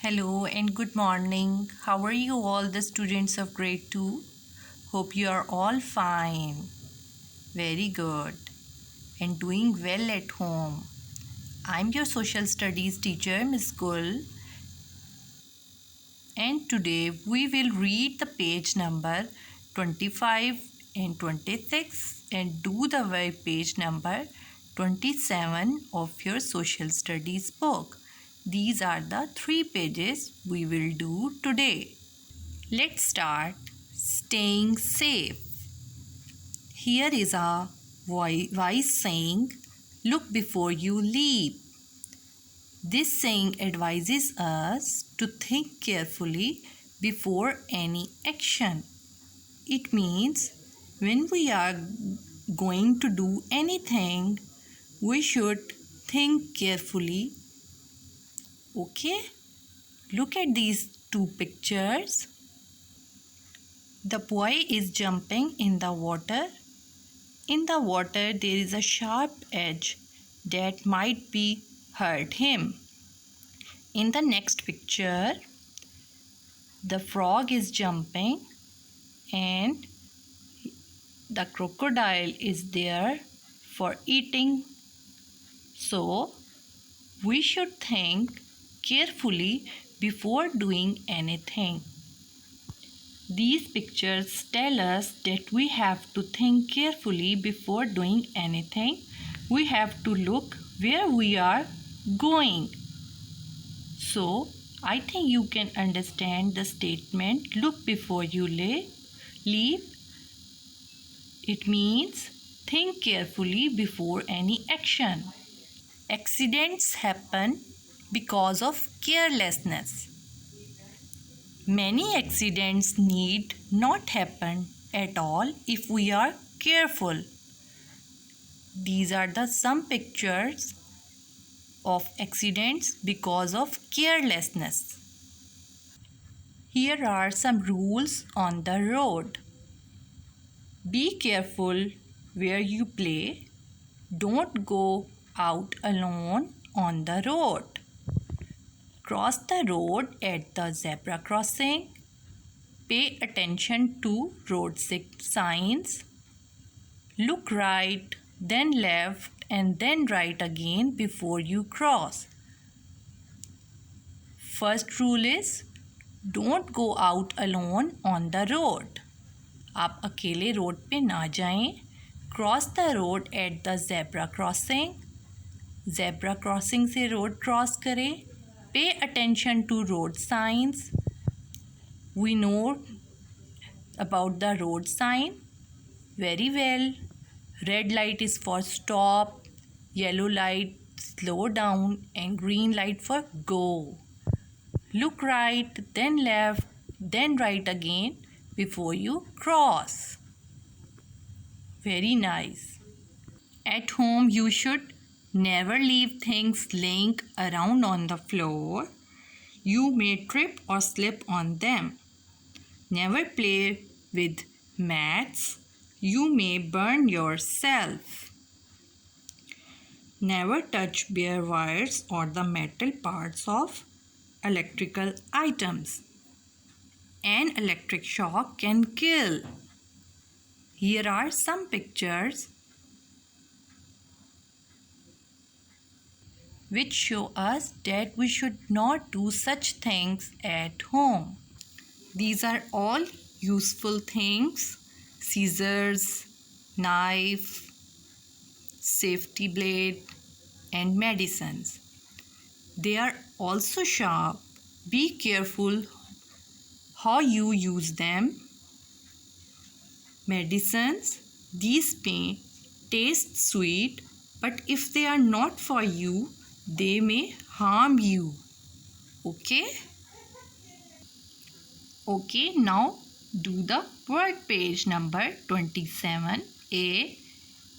Hello and good morning. How are you all, the students of grade 2? Hope you are all fine. Very good. And doing well at home. I'm your social studies teacher, Miss Gul. And today we will read the page number 25 and 26 and do the web page number 27 of your social studies book. These are the 3 pages we will do today. Let's start staying safe. Here is a wise saying, look before you leap. This saying advises us to think carefully before any action. It means when we are going to do anything, we should think carefully. Okay? Look at these 2 pictures. The boy is jumping in the water. In the water, there is a sharp edge that might be hurt him. In the next picture, the frog is jumping and the crocodile is there for eating. So, we should think carefully before doing anything. These pictures tell us that we have to think carefully before doing anything. We have to look where we are going. So, I think you can understand the statement, look before you leap. It means think carefully before any action. Accidents happen because of carelessness. Many accidents need not happen at all if we are careful. These are the some pictures of accidents because of carelessness. Here are some rules on the road. Be careful where you play. Don't go out alone on the road. Cross the road at the zebra crossing. Pay attention to road signs. Look right, then left, and then right again before you cross. First rule is don't go out alone on the road. आप अकेले road पे ना जाएं. Cross the road at the zebra crossing. Zebra crossing से road cross करें. Pay attention to road signs. We know about the road sign very well. Red light is for stop, yellow light slow down, and green light for go. Look right, then left, then right again before you cross. Very nice. At home, you should never leave things laying around on the floor. You may trip or slip on them. Never play with mats. You may burn yourself. Never touch bare wires or the metal parts of electrical items. An electric shock can kill. Here are some pictures which show us that we should not do such things at home. These are all useful things: scissors, knife, safety blade, and medicines. They are also sharp. Be careful how you use them. Medicines, these may taste sweet, but if they are not for you, they may harm you. Okay? Okay, now do the word page number 27A.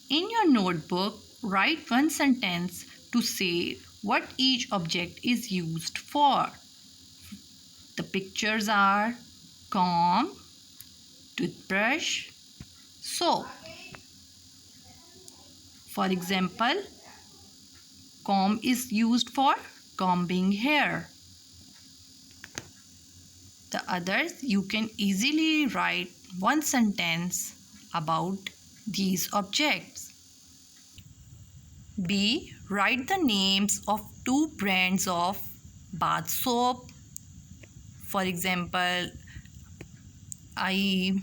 In your notebook, write one sentence to say what each object is used for. The pictures are comb, toothbrush, soap. For example, comb is used for combing hair. the others, you can easily write one sentence about these objects. B. Write the names of two brands of bath soap. For example, I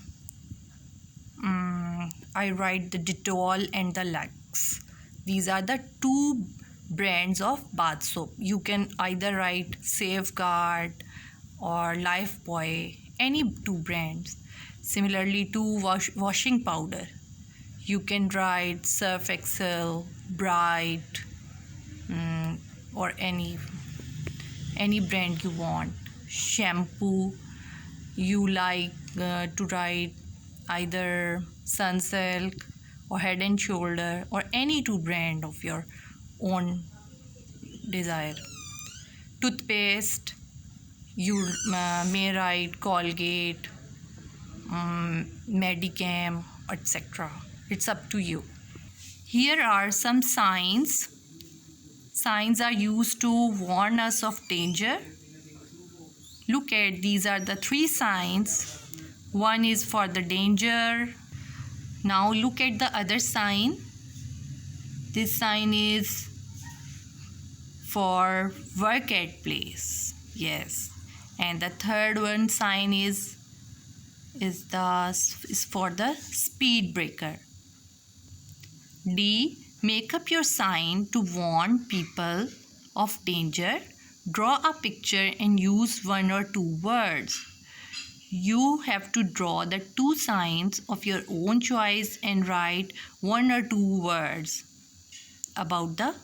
write the Dettol and the Lux. These are the two brands of bath soap. You can either write Safeguard or Lifebuoy, any two brands. Similarly to washing powder, you can write Surf Excel, Bright, or any brand you want. Shampoo, you like to write either Sunsilk or Head and Shoulder or any two brand of your own desire. Toothpaste, you may write Colgate, Medicam, etc. It's up to you. Here are some signs. Signs are used to warn us of danger. Look at, these are the three signs. One is for the danger. Now look at the other sign. This sign is for work at place. Yes. And the third one sign is for the speed breaker. D. Make up your sign to warn people of danger. Draw a picture and use one or two words. You have to draw the two signs of your own choice and write one or two words about the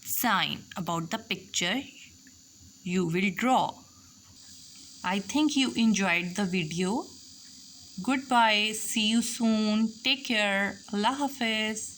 sign, about the picture you will draw. I think you enjoyed the video. Goodbye. See you soon. Take care. Allah Hafiz.